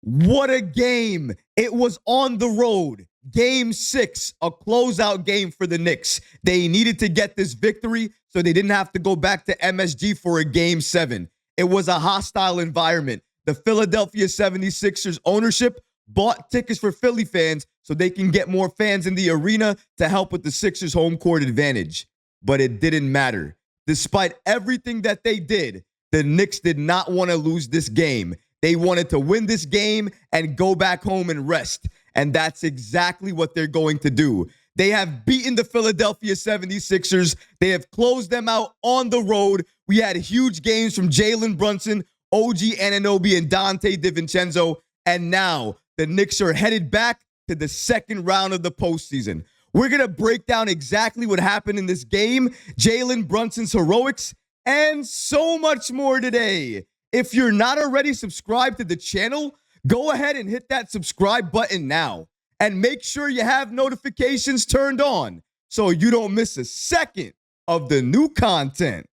What a game. It was on the road. Game 6, a closeout game for the Knicks. They needed to get this victory so they didn't have to go back to MSG for a Game 7. It was a hostile environment. The Philadelphia 76ers ownership bought tickets for Philly fans so they can get more fans in the arena to help with the Sixers' home court advantage. But it didn't matter. Despite everything that they did, the Knicks did not want to lose this game. They wanted to win this game and go back home and rest. And that's exactly what they're going to do. They have beaten the Philadelphia 76ers. They have closed them out on the road. We had huge games from Jalen, Brunson, OG Anunoby, and Donte DiVincenzo. And now the Knicks are headed back to the second round of the postseason. We're going to break down exactly what happened in this game, Jalen Brunson's heroics, and so much more today. If you're not already subscribed to the channel, go ahead and hit that subscribe button now. And make sure you have notifications turned on so you don't miss a second of the new content.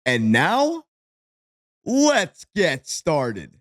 And now, let's get started.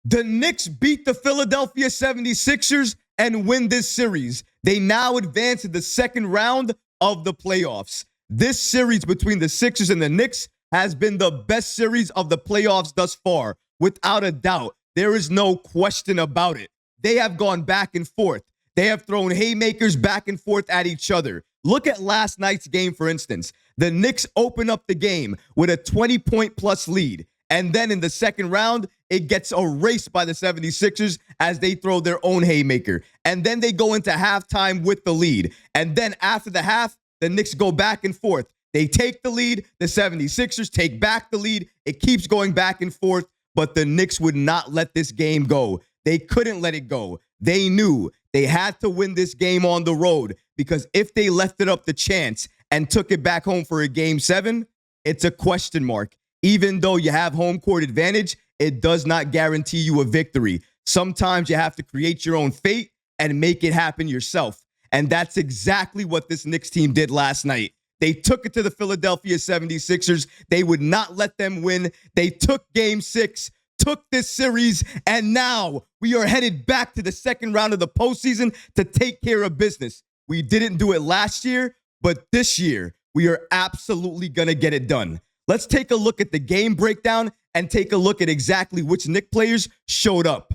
The Knicks beat the Philadelphia 76ers and win this series. They now advance to the second round of the playoffs. This series between the Sixers and the Knicks has been the best series of the playoffs thus far. Without a doubt, there is no question about it. They have gone back and forth. They have thrown haymakers back and forth at each other. Look at last night's game, for instance. The Knicks open up the game with a 20-point plus lead. And then in the second round, it gets erased by the 76ers as they throw their own haymaker. And then they go into halftime with the lead. And then after the half, the Knicks go back and forth. They take the lead. The 76ers take back the lead. It keeps going back and forth. But the Knicks would not let this game go. They couldn't let it go. They knew they had to win this game on the road because if they left it up to chance and took it back home for a Game 7, it's a question mark. Even though you have home court advantage, it does not guarantee you a victory. Sometimes you have to create your own fate and make it happen yourself. And that's exactly what this Knicks team did last night. They took it to the Philadelphia 76ers. They would not let them win. They took Game 6, took this series, and now we are headed back to the second round of the postseason to take care of business. We didn't do it last year, but this year we are absolutely going to get it done. Let's take a look at the game breakdown and take a look at exactly which Knicks players showed up.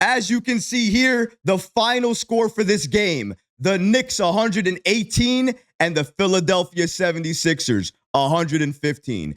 As you can see here, the final score for this game, the Knicks 118 and the Philadelphia 76ers 115.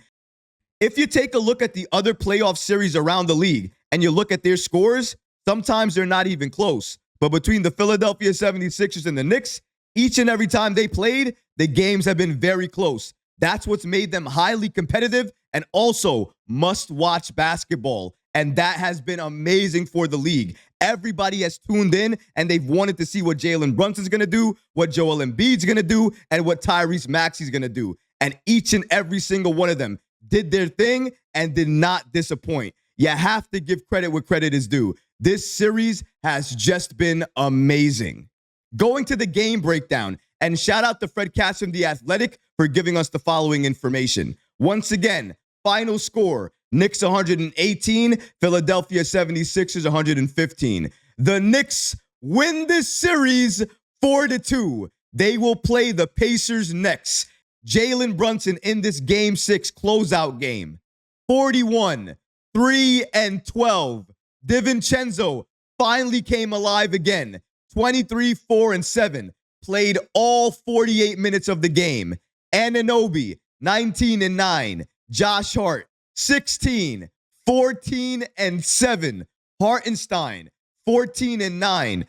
If you take a look at the other playoff series around the league and you look at their scores, sometimes they're not even close. But between the Philadelphia 76ers and the Knicks, each and every time they played, the games have been very close. That's what's made them highly competitive and also must-watch basketball. And that has been amazing for the league. Everybody has tuned in, and they've wanted to see what Jalen Brunson's going to do, what Joel Embiid's going to do, and what Tyrese Maxey's going to do. And each and every single one of them did their thing and did not disappoint. You have to give credit where credit is due. This series has just been amazing. Going to the game breakdown, and shout out to Fred Katz from The Athletic for giving us the following information. Once again, final score, Knicks 118, Philadelphia 76ers 115. The Knicks win this series 4-2. They will play the Pacers next. Jalen Brunson in this Game 6 closeout game. 41, 3 and 12. DiVincenzo finally came alive again. 23, 4 and 7. Played all 48 minutes of the game. Anunoby, 19 and 9. Josh Hart, 16, 14 and 7. Hartenstein, 14 and 9.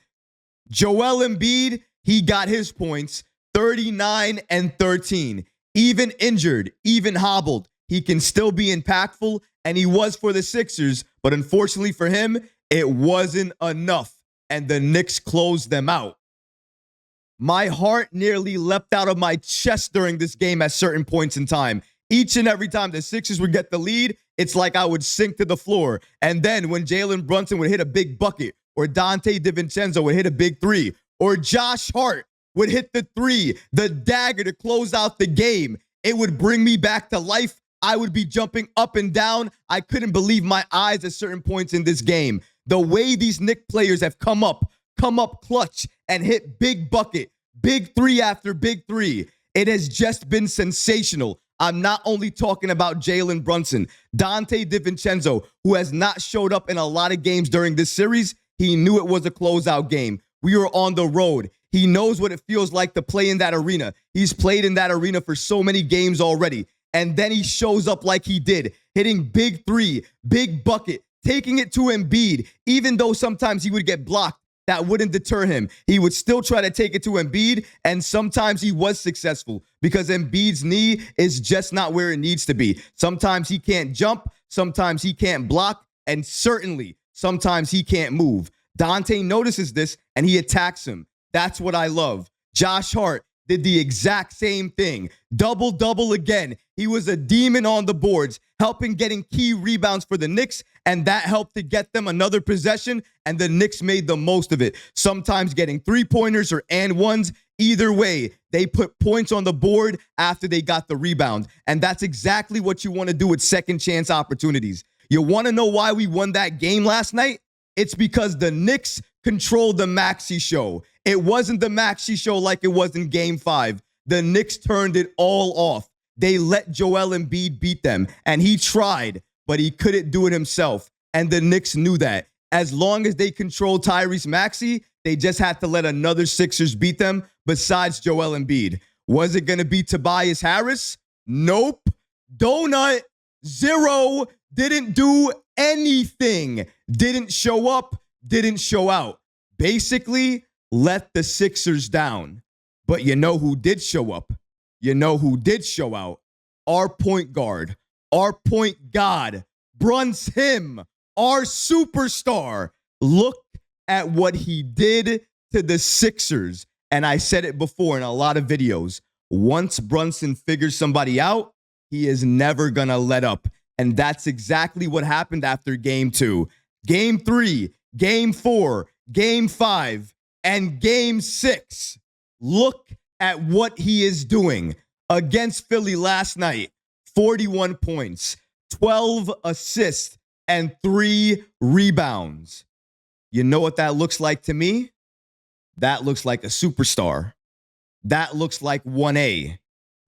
Joel Embiid, he got his points, 39 and 13. Even injured, even hobbled, he can still be impactful, and he was for the Sixers, but unfortunately for him, it wasn't enough, and the Knicks closed them out. My heart nearly leapt out of my chest during this game at certain points in time. Each and every time the Sixers would get the lead, it's like I would sink to the floor. And then when Jalen Brunson would hit a big bucket, or Donte DiVincenzo would hit a big three, or Josh Hart would hit the three, the dagger to close out the game, it would bring me back to life I would be jumping up and down. I couldn't believe my eyes at certain points in this game. The way these Knicks players have come up clutch and hit big bucket, big three after big three. It has just been sensational. I'm not only talking about Jalen Brunson, Donte DiVincenzo, who has not showed up in a lot of games during this series. He knew it was a closeout game. We were on the road. He knows what it feels like to play in that arena. He's played in that arena for so many games already. And then he shows up like he did, hitting big three, big bucket, taking it to Embiid, even though sometimes he would get blocked. That wouldn't deter him. He would still try to take it to Embiid, and sometimes he was successful because Embiid's knee is just not where it needs to be. Sometimes he can't jump, sometimes he can't block, and certainly sometimes he can't move. Donte notices this, and he attacks him. That's what I love. Josh Hart did the exact same thing. Double-double again. He was a demon on the boards, helping getting key rebounds for the Knicks, and that helped to get them another possession, and the Knicks made the most of it. Sometimes getting three-pointers or and ones. Either way, they put points on the board after they got the rebound, and that's exactly what you want to do with second chance opportunities. You want to know why we won that game last night? It's because the Knicks controlled the Maxey show. It wasn't the Maxey show like it was in Game 5. The Knicks turned it all off. They let Joel Embiid beat them, and he tried, but he couldn't do it himself, and the Knicks knew that. As long as they controlled Tyrese Maxey, they just had to let another Sixers beat them besides Joel Embiid. Was it going to be Tobias Harris? Nope. Donut. Zero. Didn't do anything. Didn't show up. Didn't show out. Basically, let the Sixers down. But you know who did show up? You know who did show out? Our point guard. Our point god. Brunson, our superstar. Look at what he did to the Sixers. And I said it before in a lot of videos. Once Brunson figures somebody out, he is never going to let up. And that's exactly what happened after Game 2. Game 3, Game 4, Game 5, and Game 6. Look at what he is doing against Philly last night. 41 points, 12 assists, and 3 rebounds. You know what that looks like to me? That looks like a superstar. That looks like 1A.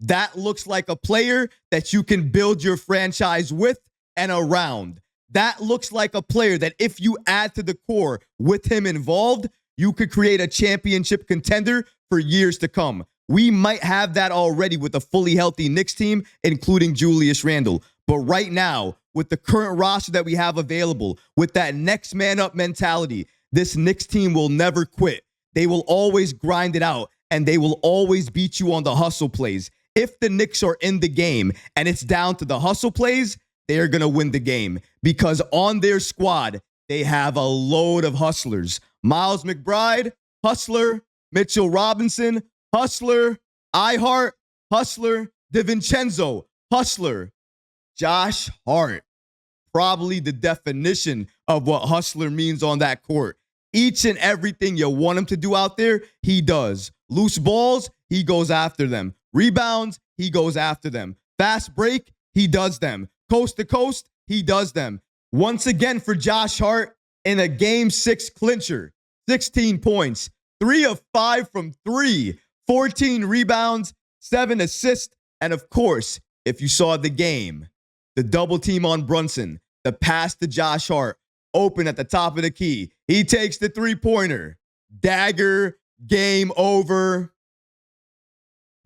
That looks like a player that you can build your franchise with and around. That looks like a player that if you add to the core with him involved, you could create a championship contender for years to come. We might have that already with a fully healthy Knicks team, including Julius Randle. But right now, with the current roster that we have available, with that next man up mentality, this Knicks team will never quit. They will always grind it out, and they will always beat you on the hustle plays. If the Knicks are in the game and it's down to the hustle plays, they're going to win the game because on their squad, they have a load of hustlers. Miles McBride, hustler. Mitchell Robinson, hustler. Hart, hustler. DiVincenzo, hustler. Josh Hart, probably the definition of what hustler means on that court. Each and everything you want him to do out there, he does. Loose balls, he goes after them. Rebounds, he goes after them. Fast break, he does them. Coast to coast, he does them. Once again for Josh Hart in a Game 6 clincher. 16 points, 3 of 5 from 3, 14 rebounds, 7 assists, and of course, if you saw the game, the double team on Brunson, the pass to Josh Hart, open at the top of the key. He takes the three-pointer. Dagger, game over.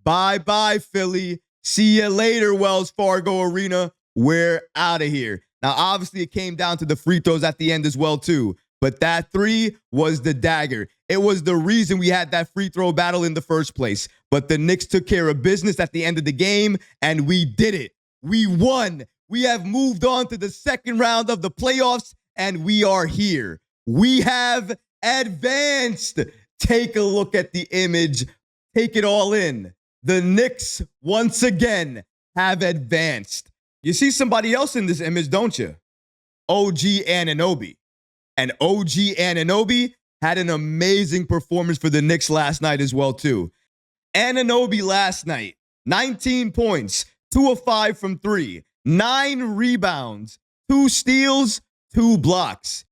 Bye-bye, Philly. See you later, Wells Fargo Arena. We're out of here. Now, obviously, it came down to the free throws at the end as well, too. But that 3 was the dagger. It was the reason we had that free throw battle in the first place. But the Knicks took care of business at the end of the game, and we did it. We won. We have moved on to the second round of the playoffs, and we are here. We have advanced. Take a look at the image. Take it all in. The Knicks, once again, have advanced. You see somebody else in this image, don't you? OG Anunoby. And OG Anunoby had an amazing performance for the Knicks last night as well, too. Anunoby last night, 19 points, 2 of 5 from 3, 9 rebounds, 2 steals, 2 blocks.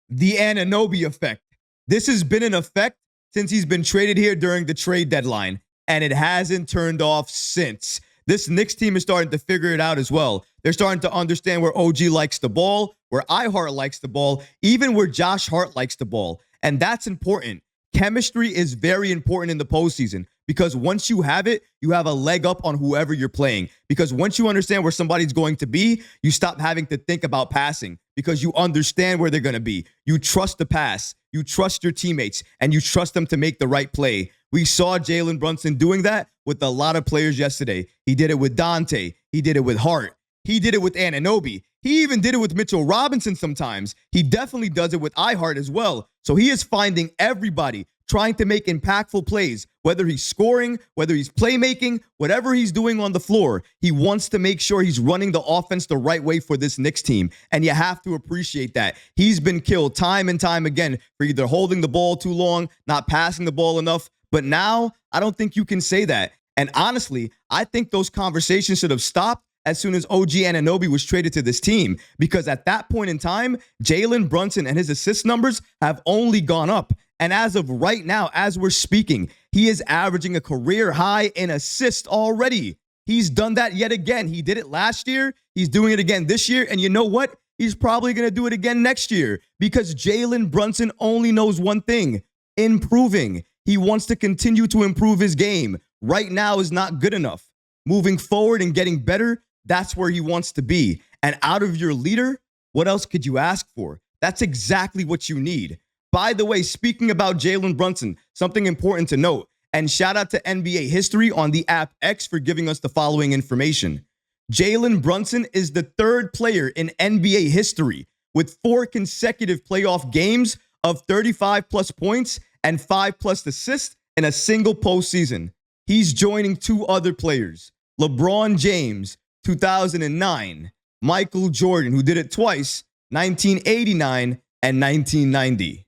The Anunoby effect. This has been in effect since he's been traded here during the trade deadline, and it hasn't turned off since. This Knicks team is starting to figure it out as well. They're starting to understand where OG likes the ball, where Hart likes the ball, even where Josh Hart likes the ball. And that's important. Chemistry is very important in the postseason because once you have it, you have a leg up on whoever you're playing. Because once you understand where somebody's going to be, you stop having to think about passing because you understand where they're going to be. You trust the pass, you trust your teammates, and you trust them to make the right play. We saw Jalen Brunson doing that with a lot of players yesterday. He did it with Donte. He did it with Hart. He did it with Anunoby. He even did it with Mitchell Robinson sometimes. He definitely does it with Hart as well. So he is finding everybody trying to make impactful plays, whether he's scoring, whether he's playmaking, whatever he's doing on the floor. He wants to make sure he's running the offense the right way for this Knicks team. And you have to appreciate that. He's been killed time and time again for either holding the ball too long, not passing the ball enough. But now I don't think you can say that. And honestly, I think those conversations should have stopped as soon as OG Anunoby was traded to this team, because at that point in time, Jalen Brunson and his assist numbers have only gone up. And as of right now, as we're speaking, he is averaging a career high in assists already. He's done that yet again. He did it last year. He's doing it again this year. And you know what? He's probably going to do it again next year because Jalen Brunson only knows one thing: improving. He wants to continue to improve his game. Right now is not good enough. Moving forward and getting better, that's where he wants to be. And out of your leader, what else could you ask for? That's exactly what you need. By the way, speaking about Jalen Brunson, something important to note, and shout out to NBA History on the app X for giving us the following information. Jalen Brunson is the 3rd player in NBA history with 4 consecutive playoff games of 35-plus points and 5-plus assists in a single postseason. He's joining 2 other players, LeBron James, 2009, Michael Jordan, who did it twice, 1989 and 1990.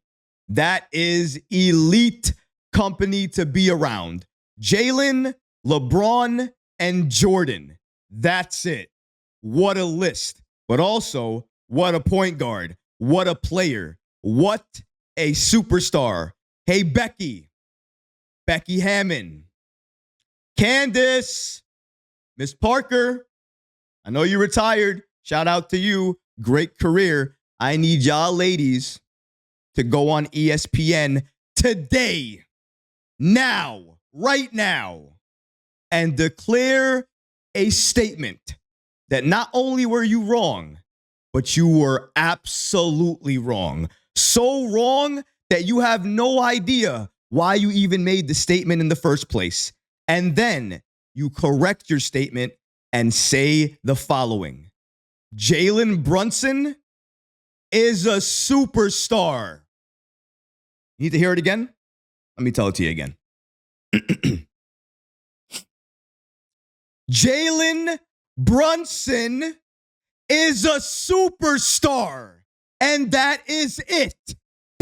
That is elite company to be around. Jalen, LeBron, and Jordan. That's it. What a list. But also, what a point guard. What a player. What a superstar. Hey, Becky Hammond, Candace, Miss Parker, I know you're retired. Shout out to you. Great career. I need y'all ladies to go on ESPN today, now, right now, and declare a statement that not only were you wrong, but you were absolutely wrong. So wrong that you have no idea why you even made the statement in the first place. And then you correct your statement and say the following: Jalen Brunson is a superstar. You need to hear it again? Let me tell it to you again. Jalen Brunson is a superstar. And that is it.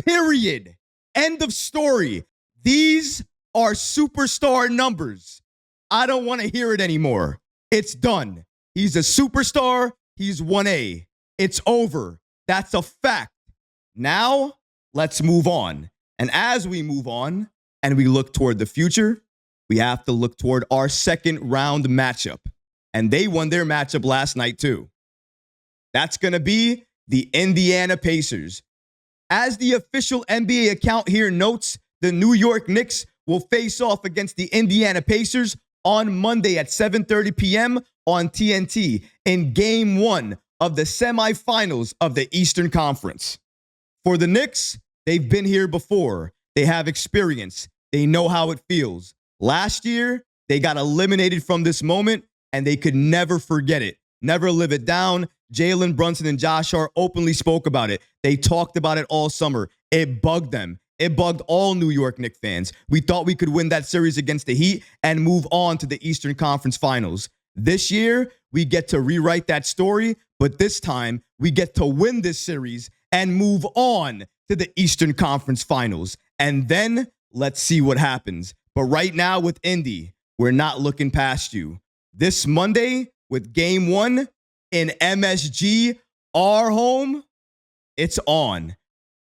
Period. End of story. These are superstar numbers. I don't want to hear it anymore. It's done. He's a superstar. He's 1A. It's over. That's a fact. Now, let's move on. And as we move on and we look toward the future, we have to look toward our second round matchup. And they won their matchup last night too. That's going to be the Indiana Pacers. As the official NBA account here notes, the New York Knicks will face off against the Indiana Pacers on Monday at 7:30 p.m. on TNT in Game 1 of the semifinals of the Eastern Conference. For the Knicks, they've been here before. They have experience. They know how it feels. Last year, they got eliminated from this moment, and they could never forget it, never live it down. Jalen Brunson and Josh Hart openly spoke about it. They talked about it all summer. It bugged them. It bugged all New York Knicks fans. We thought we could win that series against the Heat and move on to the Eastern Conference Finals. This year, we get to rewrite that story, but this time, we get to win this series and move on to the Eastern Conference Finals. And then, let's see what happens. But right now with Indy, we're not looking past you. This Monday, with game 1 in MSG, our home. It's on.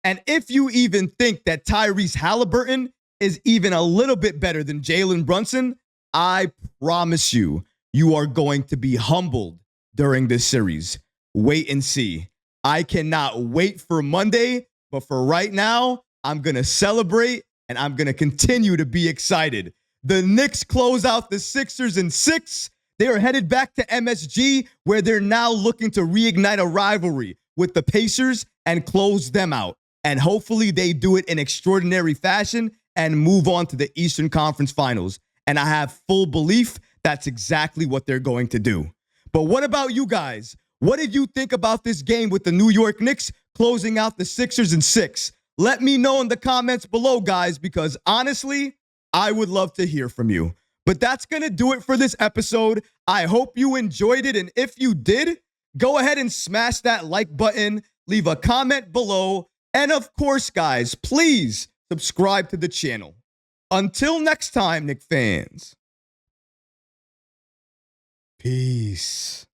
And if you even think that Tyrese Halliburton is even a little bit better than Jalen Brunson, I promise you, you are going to be humbled during this series. Wait and see. I cannot wait for Monday, but for right now, I'm going to celebrate and I'm going to continue to be excited. The Knicks close out the Sixers in 6. They are headed back to MSG, where they're now looking to reignite a rivalry with the Pacers and close them out. And hopefully they do it in extraordinary fashion and move on to the Eastern Conference Finals. And I have full belief that's exactly what they're going to do. But what about you guys? What did you think about this game with the New York Knicks closing out the Sixers in 6? Let me know in the comments below, guys, because honestly, I would love to hear from you. But that's going to do it for this episode. I hope you enjoyed it. And if you did, go ahead and smash that like button, leave a comment below. And of course, guys, please subscribe to the channel. Until next time, Knicks fans. Peace.